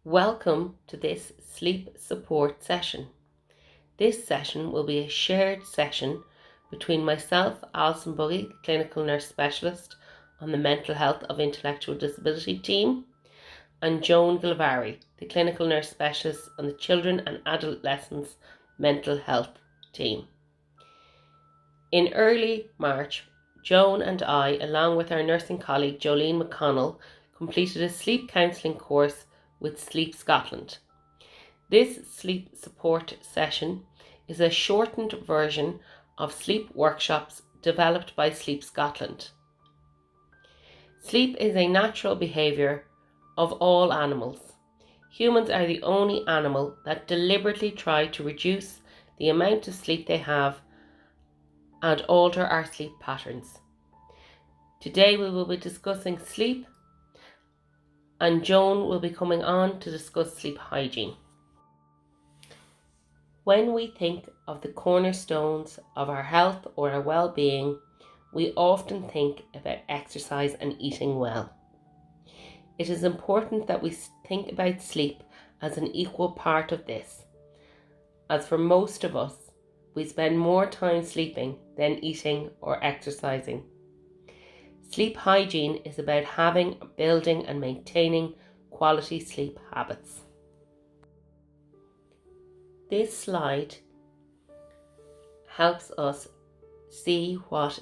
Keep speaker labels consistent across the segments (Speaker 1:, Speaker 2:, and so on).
Speaker 1: Welcome to this sleep support session. This session will be a shared session between myself, Alison Buggie, clinical nurse specialist on the mental health of intellectual disability team, and Joan Gilvarry, the clinical nurse specialist on the children and adolescents mental health team. In early March, Joan and I, along with our nursing colleague Jolene McConnell, completed a sleep counselling course with Sleep Scotland. This sleep support session is a shortened version of sleep workshops developed by Sleep Scotland. Sleep is a natural behaviour of all animals. Humans are the only animal that deliberately try to reduce the amount of sleep they have and alter our sleep patterns. Today we will be discussing sleep, and Joan will be coming on to discuss sleep hygiene. When we think of the cornerstones of our health or our well-being, we often think about exercise and eating well. It is important that we think about sleep as an equal part of this, as for most of us, we spend more time sleeping than eating or exercising. Sleep hygiene is about having, building and maintaining quality sleep habits. This slide helps us see what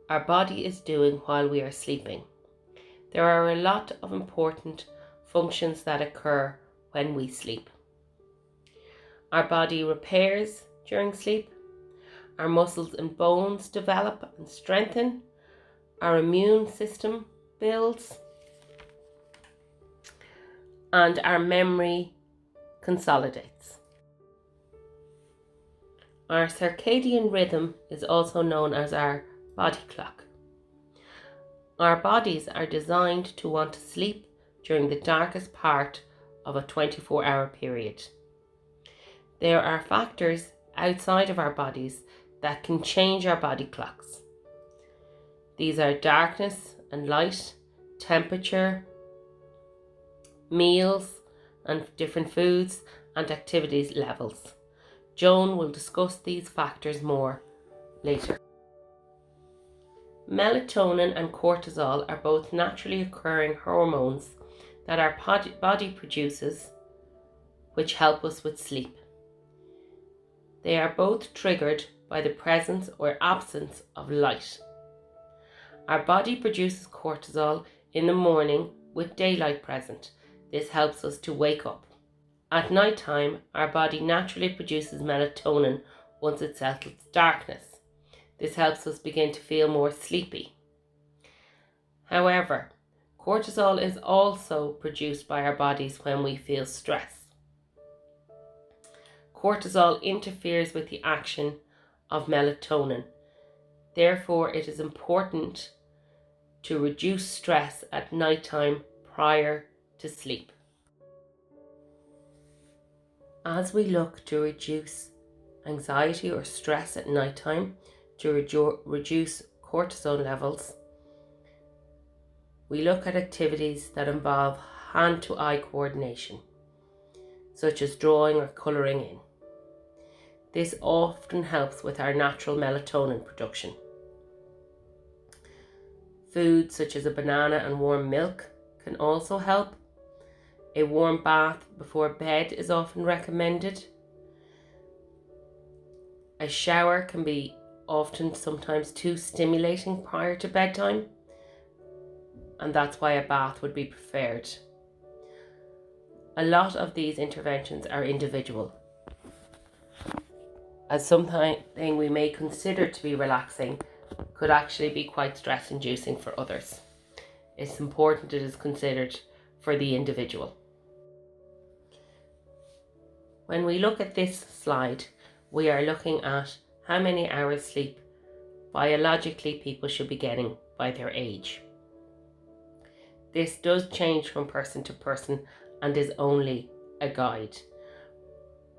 Speaker 1: our body is doing while we are sleeping. There are a lot of important functions that occur when we sleep. Our body repairs during sleep, our muscles and bones develop and strengthen, our immune system builds, and our memory consolidates. Our circadian rhythm is also known as our body clock. Our bodies are designed to want to sleep during the darkest part of a 24-hour period. There are factors outside of our bodies that can change our body clocks. These are darkness and light, temperature, meals and different foods, and activities levels. Joan will discuss these factors more later. Melatonin and cortisol are both naturally occurring hormones that our body produces, which help us with sleep. They are both triggered by the presence or absence of light. Our body produces cortisol in the morning with daylight present. This helps us to wake up. At night time, our body naturally produces melatonin once it settles darkness. This helps us begin to feel more sleepy. However, cortisol is also produced by our bodies when we feel stress. Cortisol interferes with the action of melatonin. Therefore, it is important to reduce stress at night time prior to sleep. As we look to reduce anxiety or stress at night time, to reduce cortisol levels, we look at activities that involve hand-to-eye coordination, such as drawing or colouring in. This often helps with our natural melatonin production. Foods such as a banana and warm milk can also help. A warm bath before bed is often recommended. A shower can be sometimes too stimulating prior to bedtime, and that's why a bath would be preferred. A lot of these interventions are individual, as something we may consider to be relaxing could actually be quite stress-inducing for others. It's important it is considered for the individual. When we look at this slide, we are looking at how many hours sleep biologically people should be getting by their age. This does change from person to person and is only a guide.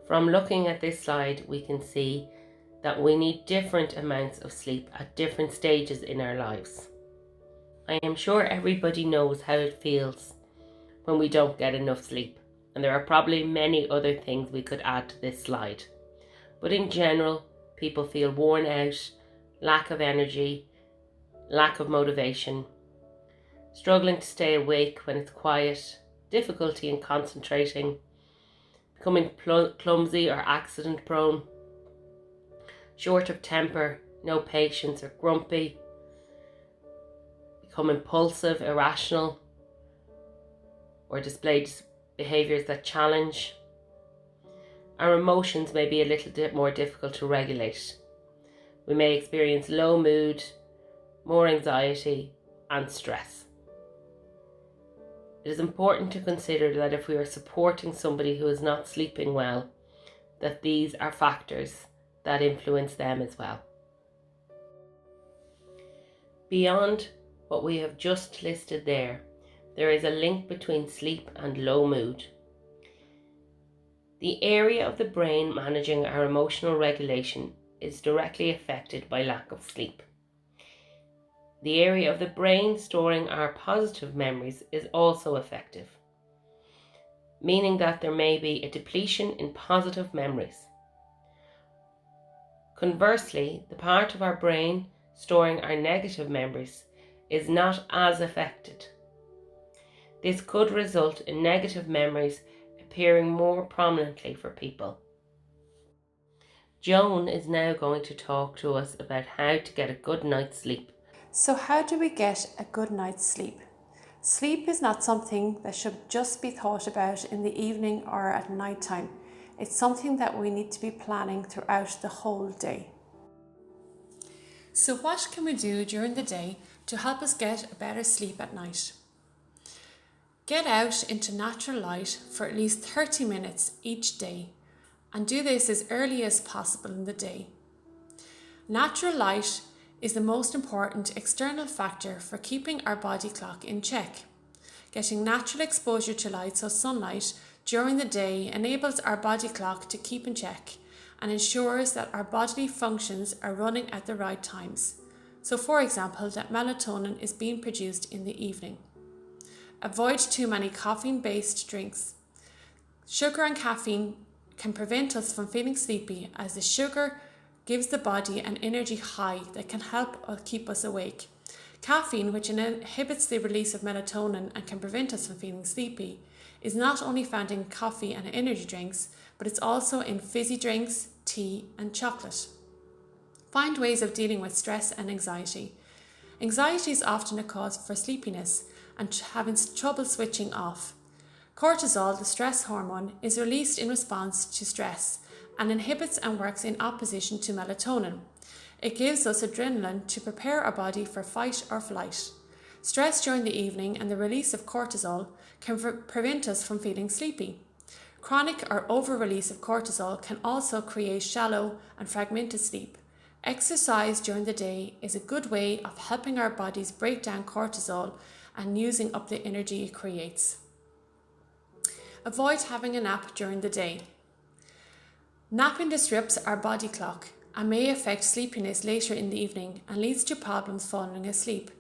Speaker 1: From looking at this slide, we can see that we need different amounts of sleep at different stages in our lives. I am sure everybody knows how it feels when we don't get enough sleep. and there are probably many other things we could add to this slide. But in general, people feel worn out, lack of energy, lack of motivation, struggling to stay awake when it's quiet, difficulty in concentrating, becoming clumsy or accident prone, short of temper, no patience or grumpy, become impulsive, irrational, or display behaviours that challenge. Our emotions may be a little bit more difficult to regulate. We may experience low mood, more anxiety and stress. It is important to consider that if we are supporting somebody who is not sleeping well, that these are factors that influence them as well. Beyond what we have just listed there is a link between sleep and low mood. The area of the brain managing our emotional regulation is directly affected by lack of sleep. The area of the brain storing our positive memories is also affected, meaning that there may be a depletion in positive memories. Conversely, the part of our brain storing our negative memories is not as affected. This could result in negative memories appearing more prominently for people. Joan is now going to talk to us about how to get a good night's sleep.
Speaker 2: So how do we get a good night's sleep? Sleep is not something that should just be thought about in the evening or at night time. It's something that we need to be planning throughout the whole day. So what can we do during the day to help us get a better sleep at night? Get out into natural light for at least 30 minutes each day, and do this as early as possible in the day. Natural light is the most important external factor for keeping our body clock in check. Getting natural exposure to light, so sunlight, during the day enables our body clock to keep in check and ensures that our bodily functions are running at the right times. So for example, that melatonin is being produced in the evening. Avoid too many caffeine-based drinks. Sugar and caffeine can prevent us from feeling sleepy, as the sugar gives the body an energy high that can help keep us awake. Caffeine, which inhibits the release of melatonin and can prevent us from feeling sleepy, is not only found in coffee and energy drinks, but it's also in fizzy drinks, tea and chocolate. Find ways of dealing with stress and anxiety. Anxiety is often a cause for sleepiness and having trouble switching off. Cortisol, the stress hormone, is released in response to stress and inhibits and works in opposition to melatonin. It gives us adrenaline to prepare our body for fight or flight. Stress during the evening and the release of cortisol can prevent us from feeling sleepy. Chronic or over-release of cortisol can also create shallow and fragmented sleep. Exercise during the day is a good way of helping our bodies break down cortisol and using up the energy it creates. Avoid having a nap during the day. Napping disrupts our body clock and may affect sleepiness later in the evening and leads to problems falling asleep,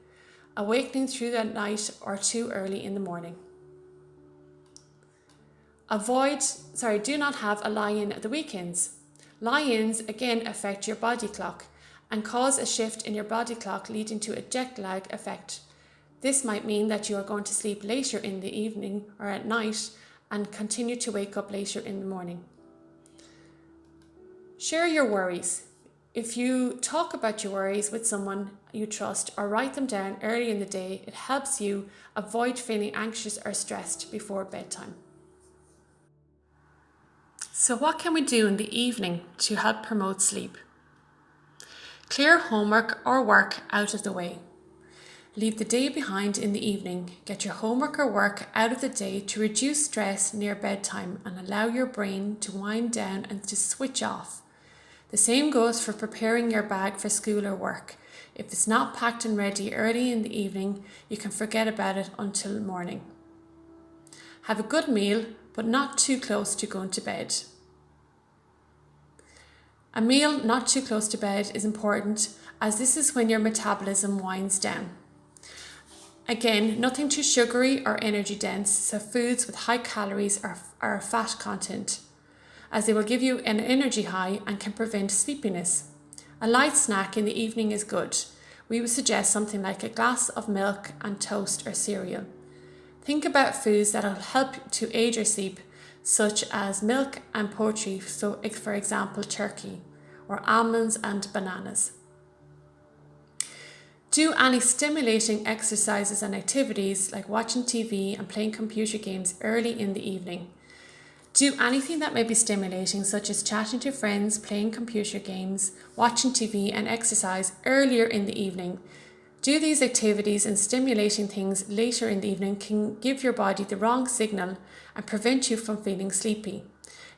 Speaker 2: awakening through the night or too early in the morning. Do not have a lie-in at the weekends. Lie-ins again affect your body clock and cause a shift in your body clock, leading to a jet lag effect. This might mean that you are going to sleep later in the evening or at night and continue to wake up later in the morning. Share your worries. If you talk about your worries with someone you trust or write them down early in the day, it helps you avoid feeling anxious or stressed before bedtime. So what can we do in the evening to help promote sleep? Clear homework or work out of the way. Leave the day behind in the evening. Get your homework or work out of the day to reduce stress near bedtime and allow your brain to wind down and to switch off. The same goes for preparing your bag for school or work. If it's not packed and ready early in the evening, you can forget about it until morning. Have a good meal, but not too close to going to bed. A meal not too close to bed is important, as this is when your metabolism winds down. Again, nothing too sugary or energy dense, so foods with high calories or fat content, as they will give you an energy high and can prevent sleepiness. A light snack in the evening is good. We would suggest something like a glass of milk and toast or cereal. Think about foods that will help to aid your sleep, such as milk and poultry, so for example turkey, or almonds and bananas. Do any stimulating exercises and activities like watching TV and playing computer games early in the evening. Do anything that may be stimulating, such as chatting to friends, playing computer games, watching TV and exercise earlier in the evening. Do these activities and stimulating things later in the evening can give your body the wrong signal and prevent you from feeling sleepy.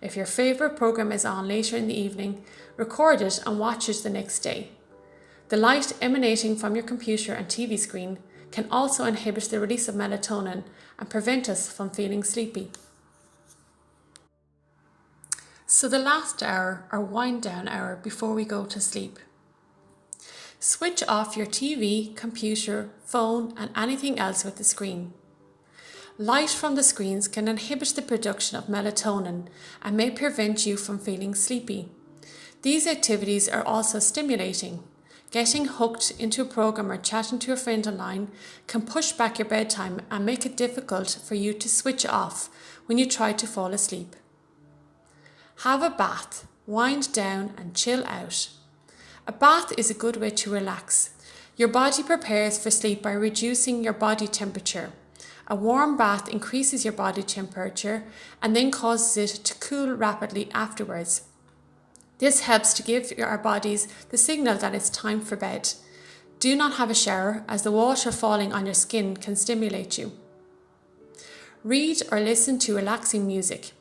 Speaker 2: If your favourite programme is on later in the evening, record it and watch it the next day. The light emanating from your computer and TV screen can also inhibit the release of melatonin and prevent us from feeling sleepy. So the last hour or wind down hour before we go to sleep. Switch off your TV, computer, phone and anything else with the screen. Light from the screens can inhibit the production of melatonin and may prevent you from feeling sleepy. These activities are also stimulating. Getting hooked into a program or chatting to a friend online can push back your bedtime and make it difficult for you to switch off when you try to fall asleep. Have a bath, wind down and chill out. A bath is a good way to relax. Your body prepares for sleep by reducing your body temperature. A warm bath increases your body temperature and then causes it to cool rapidly afterwards. This helps to give our bodies the signal that it's time for bed. Do not have a shower, as the water falling on your skin can stimulate you. Read or listen to relaxing music.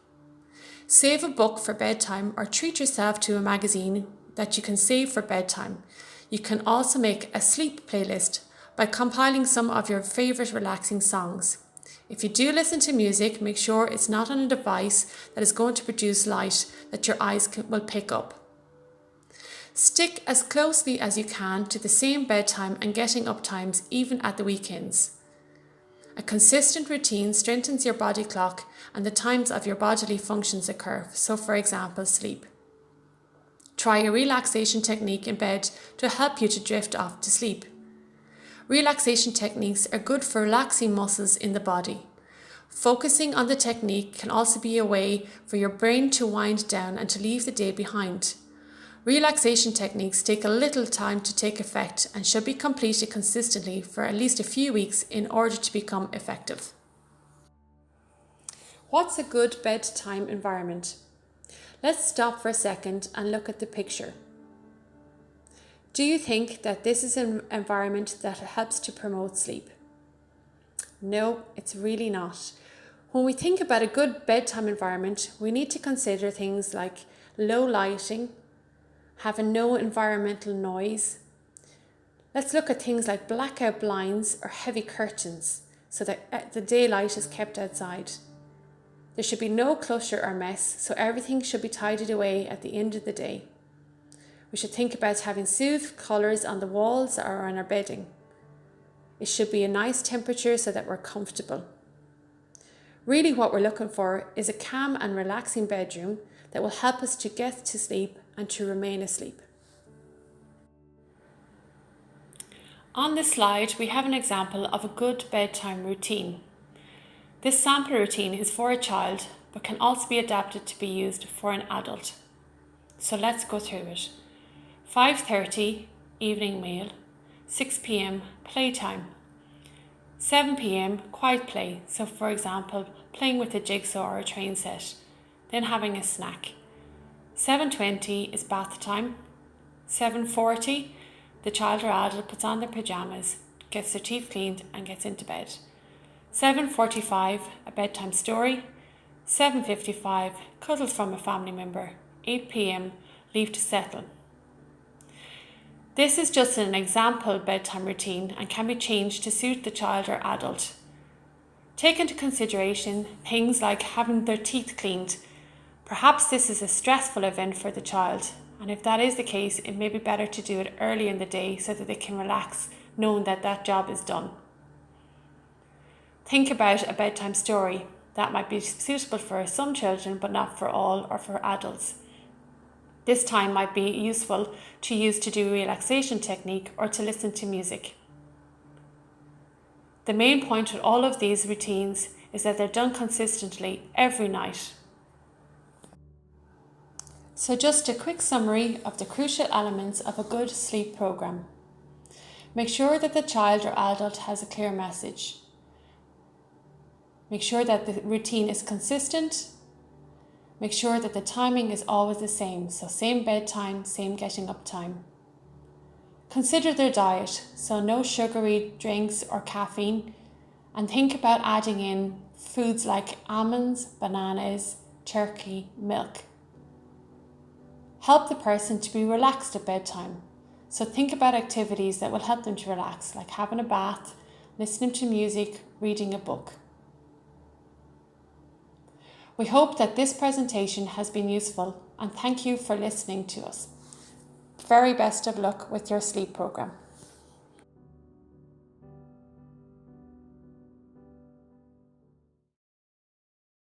Speaker 2: Save a book for bedtime or treat yourself to a magazine that you can save for bedtime. You can also make a sleep playlist by compiling some of your favourite relaxing songs. If you do listen to music, make sure it's not on a device that is going to produce light that your eyes will pick up. Stick as closely as you can to the same bedtime and getting up times even at the weekends. A consistent routine strengthens your body clock and the times of your bodily functions occur, so for example, sleep. Try a relaxation technique in bed to help you to drift off to sleep. Relaxation techniques are good for relaxing muscles in the body. Focusing on the technique can also be a way for your brain to wind down and to leave the day behind. Relaxation techniques take a little time to take effect and should be completed consistently for at least a few weeks in order to become effective. What's a good bedtime environment? Let's stop for a second and look at the picture. Do you think that this is an environment that helps to promote sleep? No, it's really not. When we think about a good bedtime environment, we need to consider things like low lighting, having no environmental noise. Let's look at things like blackout blinds or heavy curtains so that the daylight is kept outside. There should be no clutter or mess, so everything should be tidied away at the end of the day. We should think about having soothed colours on the walls or on our bedding. It should be a nice temperature so that we're comfortable. Really what we're looking for is a calm and relaxing bedroom that will help us to get to sleep and to remain asleep. On this slide, we have an example of a good bedtime routine. This sample routine is for a child, but can also be adapted to be used for an adult. So let's go through it. 5:30, evening meal. 6 p.m, playtime. 7 p.m, quiet play. So for example, playing with a jigsaw or a train set. Then having a snack. 7:20 is bath time. 7:40, the child or adult puts on their pyjamas, gets their teeth cleaned and gets into bed. 7:45, a bedtime story. 7:55, cuddles from a family member. 8 p.m, leave to settle. This is just an example bedtime routine and can be changed to suit the child or adult. Take into consideration things like having their teeth cleaned. Perhaps this is a stressful event for the child, and if that is the case, it may be better to do it early in the day so that they can relax knowing that that job is done. Think about a bedtime story that might be suitable for some children but not for all or for adults. This time might be useful to use to do relaxation technique or to listen to music. The main point with all of these routines is that they're done consistently every night. So just a quick summary of the crucial elements of a good sleep program. Make sure that the child or adult has a clear message. Make sure that the routine is consistent. Make sure that the timing is always the same, so same bedtime, same getting up time. Consider their diet, so no sugary drinks or caffeine, and think about adding in foods like almonds, bananas, turkey, milk. Help the person to be relaxed at bedtime, so think about activities that will help them to relax, like having a bath, listening to music, reading a book. We hope that this presentation has been useful and thank you for listening to us. Very best of luck with your sleep program.